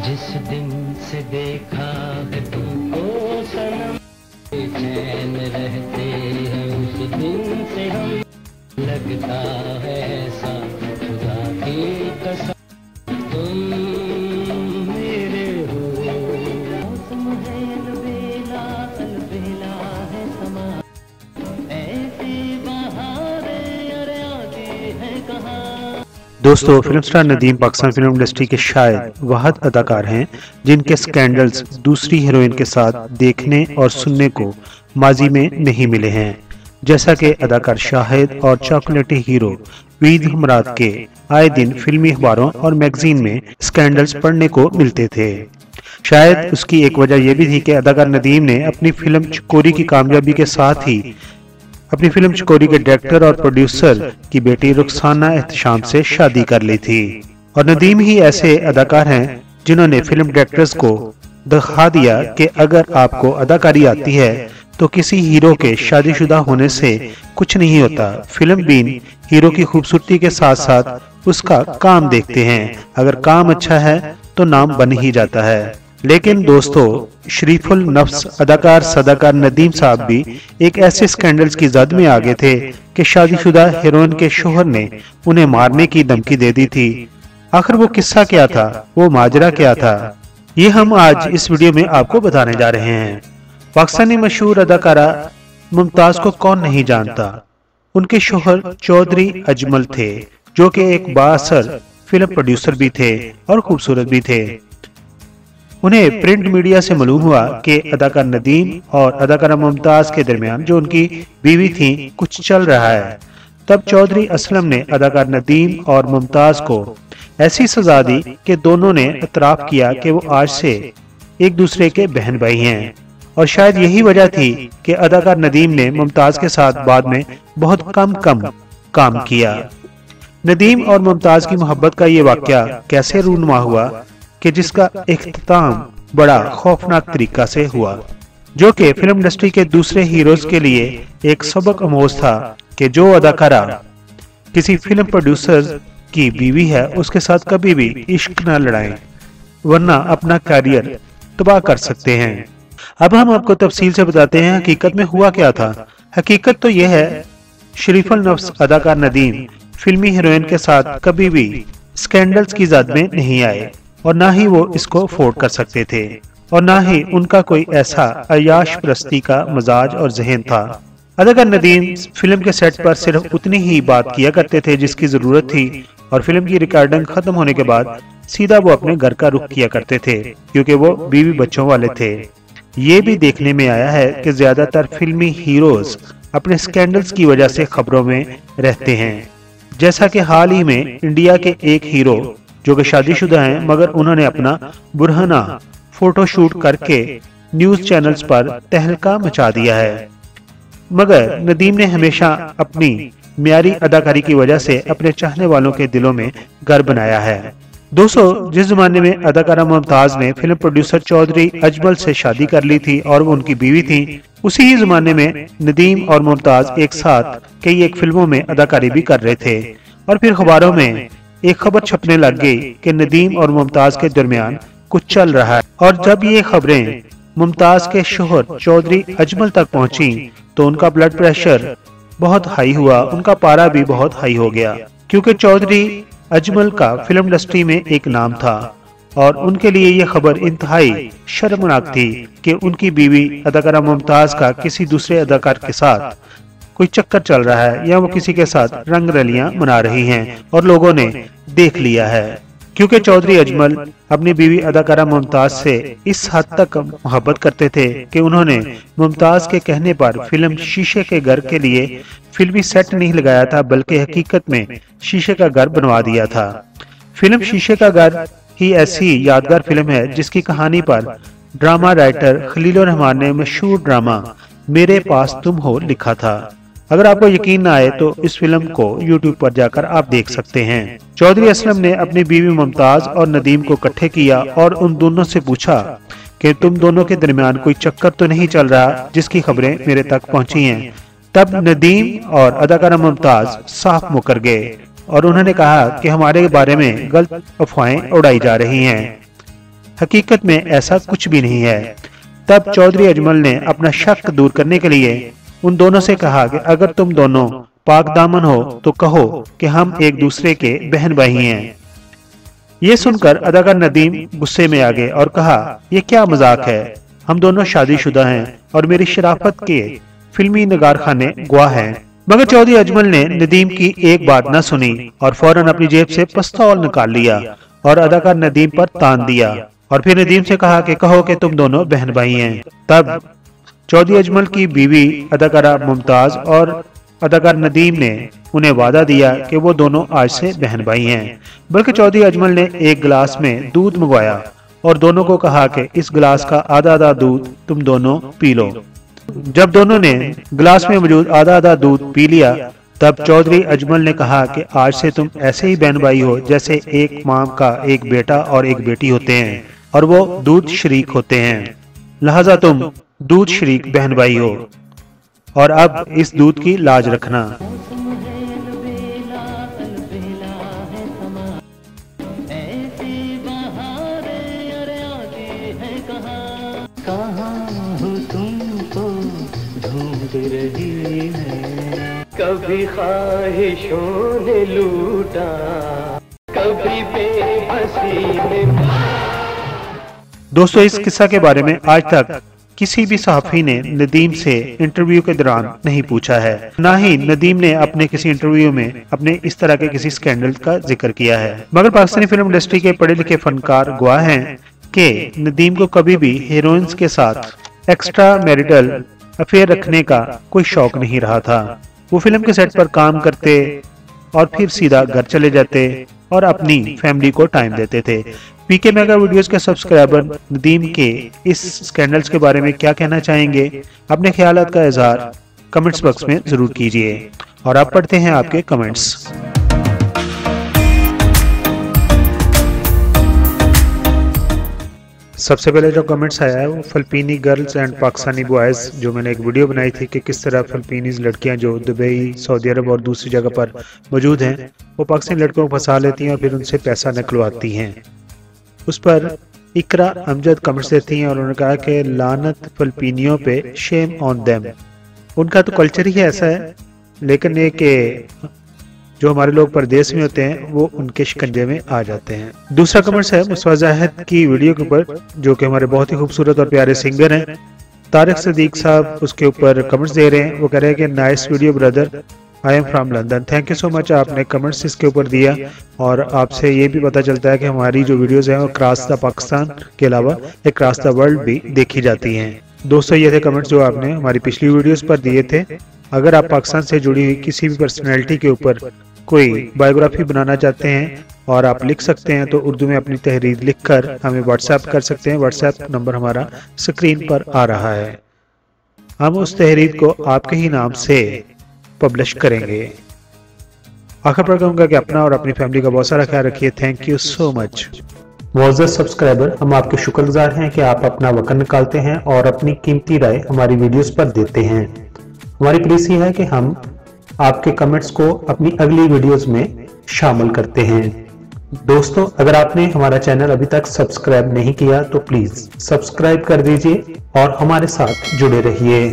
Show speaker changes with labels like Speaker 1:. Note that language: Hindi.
Speaker 1: जिस दिन से देखा है तुमको सनम, बेचैन रहते हैं उस दिन से हम, लगता है ऐसा खुदा की कसम तुम मेरे हो। मौसम है अलबेला अलबेला है समा, ऐसी बहारें अरे आती है कहाँ।
Speaker 2: दोस्तों, film star Nadeem Pakistan film industry के शायद वाहिद अदाकार हैं जिनके स्कैंडल्स दूसरी हीरोइन के साथ देखने और सुनने को माजी में नहीं मिले हैं। जैसा कि अदाकार शाहिद और चॉकलेटी हीरो वीद हमरात के आए दिन फिल्मी अखबारों और मैगजीन में स्कैंडल्स पढ़ने को मिलते थे। शायद उसकी एक वजह यह भी थी कि अदाकार नदीम ने अपनी फिल्म चकोरी की कामयाबी के साथ ही अपनी फिल्म चकोरी के डायरेक्टर और प्रोड्यूसर की बेटी रुखसाना एहतशाम से शादी कर ली थी। और नदीम ही ऐसे अदाकार हैं जिन्होंने फिल्म डायरेक्टर्स को दिखा दिया कि अगर आपको अदाकारी आती है तो किसी हीरो के शादीशुदा होने से कुछ नहीं होता। फिल्म बीन हीरो की खूबसूरती के साथ साथ उसका काम देखते हैं। अगर काम अच्छा है तो नाम बन ही जाता है। लेकिन दोस्तों, शरीफुल नफ्स अदाकार सदाकार नदीम साहब भी एक ऐसे स्कैंडल्स की जद में आ गए थे कि शादीशुदा हीरोइन के शोहर ने उन्हें मारने की धमकी दे दी थी। आखिर वो किस्सा क्या था, वो माजरा क्या था, ये हम आज इस वीडियो में आपको बताने जा रहे हैं। पाकिस्तानी मशहूर अदाकारा मुमताज को कौन नहीं जानता। उनके शोहर चौधरी अजमल थे जो कि एक बाअसर फिल्म प्रोड्यूसर भी थे और खूबसूरत भी थे। उन्हें प्रिंट मीडिया से मालूम हुआ कि अदाकार नदीम और अदाकारा मुमताज के दरमियान जो उनकी बीवी थी कुछ चल रहा है। तब चौधरी असलम ने अदाकार नदीम और मुमताज को ऐसी सजा दी कि दोनों ने इतराफ किया कि वो आज से एक दूसरे के बहन भाई हैं। और शायद यही वजह थी कि अदाकार नदीम ने मुमताज के साथ बाद में बहुत कम काम किया। नदीम और मुमताज की मोहब्बत का ये वाकया कैसे रूनुमा हुआ कि जिसका इख्तिताम बड़ा खौफनाक तरीका से हुआ, जो कि फिल्म इंडस्ट्री के दूसरे हीरोज के लिए एक सबक आमोज था कि जो अदाकारा किसी फिल्म प्रोड्यूसर की बीवी है उसके साथ कभी भी इश्क न लड़ाएं, वरना अपना करियर तबाह कर सकते हैं। अब हम आपको तफसील से बताते हैं हकीकत में हुआ क्या था। हकीकत तो यह है, शरीफुल नफ्स अदाकार नदीम फिल्मी हीरोइन के साथ कभी भी स्कैंडल्स की जद में नहीं आए और ना ही वो इसको अफोर्ड कर सकते थे और ना ही उनका कोई ऐसा अयाश प्रस्ती का मजाज और जहन था। अदाकार नदीम फिल्म के सेट पर सिर्फ उतनी ही बात किया करते थे जिसकी जरूरत थी और फिल्म की रिकॉर्डिंग खत्म होने के बाद सीधा वो अपने घर का रुख किया करते थे क्योंकि वो बीवी बच्चों वाले थे। ये भी देखने में आया है कि ज्यादातर फिल्मी हीरोज अपने स्कैंडल्स की वजह से खबरों में रहते हैं। जैसा कि हाल ही में इंडिया के एक हीरो जो कि शादीशुदा हैं मगर उन्होंने अपना बुरहाना फोटोशूट करके न्यूज चैनल्स पर तहलका मचा दिया है। मगर नदीम ने हमेशा अपनी म्यारी अदाकारी की वजह से अपने चाहने वालों के दिलों में घर बनाया है। दोस्तों, जिस जमाने में अदाकारा मुमताज ने फिल्म प्रोड्यूसर चौधरी अजमल से शादी कर ली थी और वो उनकी बीवी थी, उसी ही जमाने में नदीम और मुमताज एक साथ कई एक फिल्मों में अदाकारी भी कर रहे थे। और फिर अखबारों में एक खबर छपने लग गई कि नदीम और मुमताज के दरमियान कुछ चल रहा है। और जब ये खबरें मुमताज के शोहर चौधरी अजमल तक पहुंची तो उनका ब्लड प्रेशर बहुत हाई हुआ, उनका पारा भी बहुत हाई हो गया क्योंकि चौधरी अजमल का फिल्म इंडस्ट्री में एक नाम था और उनके लिए यह खबर इंतहाई शर्मनाक थी कि उनकी बीवी अदाकारा मुमताज का किसी दूसरे अदाकार के साथ कोई चक्कर चल रहा है या वो किसी के साथ रंग रलियां मना रही हैं और लोगों ने देख लिया है। क्योंकि चौधरी अजमल अपनी बीवी अदाकारा मुमताज से इस हद तक मोहब्बत करते थे कि उन्होंने मुमताज के कहने पर फिल्म शीशे के घर के लिए फिल्मी सेट नहीं लगाया था बल्कि हकीकत में शीशे का घर बनवा दिया था। फिल्म शीशे का घर ही ऐसी यादगार फिल्म है जिसकी कहानी पर ड्रामा राइटर खलील रहमान ने मशहूर ड्रामा मेरे पास तुम हो लिखा था। अगर आपको यकीन ना आए तो इस फिल्म को YouTube पर जाकर आप देख सकते हैं। चौधरी असलम ने अपनी बीवी मुमताज और नदीम को इकट्ठे किया और उन दोनों से पूछा कि तुम दोनों के दरमियान कोई चक्कर तो नहीं चल रहा जिसकी खबरें मेरे तक पहुंची हैं। तब नदीम और अदाकारा मुमताज साफ मुकर गए और उन्होंने कहा कि हमारे बारे में गलत अफवाहें उड़ाई जा रही हैं। हकीकत में ऐसा कुछ भी नहीं है। तब चौधरी अजमल ने अपना शक दूर करने के लिए उन दोनों से कहा कि अगर तुम दोनों पाक दामन हो तो कहो कि हम एक दूसरे के बहन भाई हैं। ये सुनकर अदाकार नदीम गुस्से में आ गए और कहा, यह क्या मजाक है, हम दोनों शादीशुदा हैं और मेरी शराफत के फिल्मी नगारखाने गवाह हैं। मगर चौधरी अजमल ने नदीम की एक बात न सुनी और फौरन अपनी जेब से पिस्तौल निकाल लिया और अदाकार नदीम पर तान दिया और फिर नदीम से कहा कि कहो कि तुम दोनों बहन भाई हैं। तब चौधरी अजमल की बीवी अदाकारा मुमताज और अदाकार नदीम ने उन्हें वादा दिया कि वो दोनों आज से बहन भाई हैं। बल्कि चौधरी अजमल ने एक गिलास में दूध मंगवाया और दोनों को कहा कि इस गिलास का आधा आधा दूध तुम दोनों पी लो। जब दोनों ने गिलास में मौजूद आधा आधा दूध पी लिया, तब चौधरी अजमल ने कहा कि आज से तुम ऐसे ही बहन भाई हो जैसे एक माँ का एक बेटा और एक बेटी होते हैं और वो दूध शरीक होते हैं, लिहाजा तुम दूध शरीक बहन भाई हो और अब इस दूध की लाज रखना।
Speaker 1: रही है कभी ख्वाहिशों ने लूटा, कभी बेबसी में।
Speaker 2: दोस्तों, इस किस्सा के बारे में आज तक किसी भी सहाफी ने नदीम से इंटरव्यू के दौरान नहीं पूछा है, ना ही नदीम ने अपने किसी इंटरव्यू में अपने इस तरह के किसी स्कैंडल का जिक्र किया है। मगर पाकिस्तानी फिल्म इंडस्ट्री के पढ़े लिखे फनकार गवाह हैं कि नदीम को कभी भी हीरोइंस के साथ एक्स्ट्रा मैरिटल अफेयर रखने का कोई शौक नहीं रहा था। वो फिल्म के सेट पर काम करते और फिर सीधा घर चले जाते और अपनी फैमिली को टाइम देते थे। पीके मेगा वीडियोस के सब्सक्राइबर नदीम के इस स्कैंडल्स के बारे में क्या कहना चाहेंगे? अपने ख्यालात का इजहार कमेंट्स बॉक्स में जरूर कीजिए और अब पढ़ते हैं आपके कमेंट्स। सबसे पहले जो कमेंट्स आया है वो फिलिपीनी गर्ल्स एंड पाकिस्तानी बॉयज़, जो मैंने एक वीडियो बनाई थी कि किस तरह फिलिपीनीज लड़कियां जो दुबई, सऊदी अरब और दूसरी जगह पर मौजूद हैं वो पाकिस्तानी लड़कों को फंसा लेती हैं और फिर उनसे पैसा निकलवाती हैं। उस पर इकरा अमजद कमेंट्स देती हैं और उन्होंने कहा कि लानत फिलिपीनियों पे, शेम ऑन देम। उनका तो कल्चर ही ऐसा है, लेकिन ये कि जो हमारे लोग परदेश में होते हैं वो उनके शिकंजे में आ जाते हैं। दूसरा कमेंट्स है मुस्तफा जाहिद की वीडियो के ऊपर, जो कि हमारे बहुत ही खूबसूरत और प्यारे सिंगर हैं। तारिक सदीक साहब उसके ऊपर कमेंट्स दे रहे हैं। वो कह रहे हैं कि nice video brother, I am from London. Thank you so much, आपने कमेंट्स इसके ऊपर दिया और आपसे ये भी पता चलता है कि हमारी जो वीडियोस हैं वो क्रॉस द पाकिस्तान के अलावा एक क्रॉस द वर्ल्ड भी देखी जाती हैं। दोस्तों, ये थे कमेंट्स जो आपने हमारी पिछली वीडियोस पर दिए थे। अगर आप पाकिस्तान से जुड़ी हुई किसी भी पर्सनैलिटी के ऊपर कोई बायोग्राफी बनाना चाहते हैं और आप लिख सकते हैं तो उर्दू में अपनी तहरीर लिखकर हमें व्हाट्सएप कर सकते हैं। व्हाट्सएप नंबर हमारा स्क्रीन पर आ रहा है। हम उस तहरीर को आपके ही नाम से पब्लिश करेंगे। आखिर पर कहूंगा कि अपना और अपनी फैमिली का बहुत सारा ख्याल रखिए। Thank you so much. मुअज़्ज़ज़ सब्सक्राइबर, हम आपके शुक्रगुजार हैं कि आप अपना वक्त निकालते हैं और अपनी कीमती राय हमारी वीडियोस पर देते हैं। हमारी प्लीज ये है कि हम आपके कमेंट्स को अपनी अगली वीडियोस में शामिल करते हैं। दोस्तों, अगर आपने हमारा चैनल अभी तक सब्सक्राइब नहीं किया तो प्लीज सब्सक्राइब कर दीजिए और हमारे साथ जुड़े रहिए।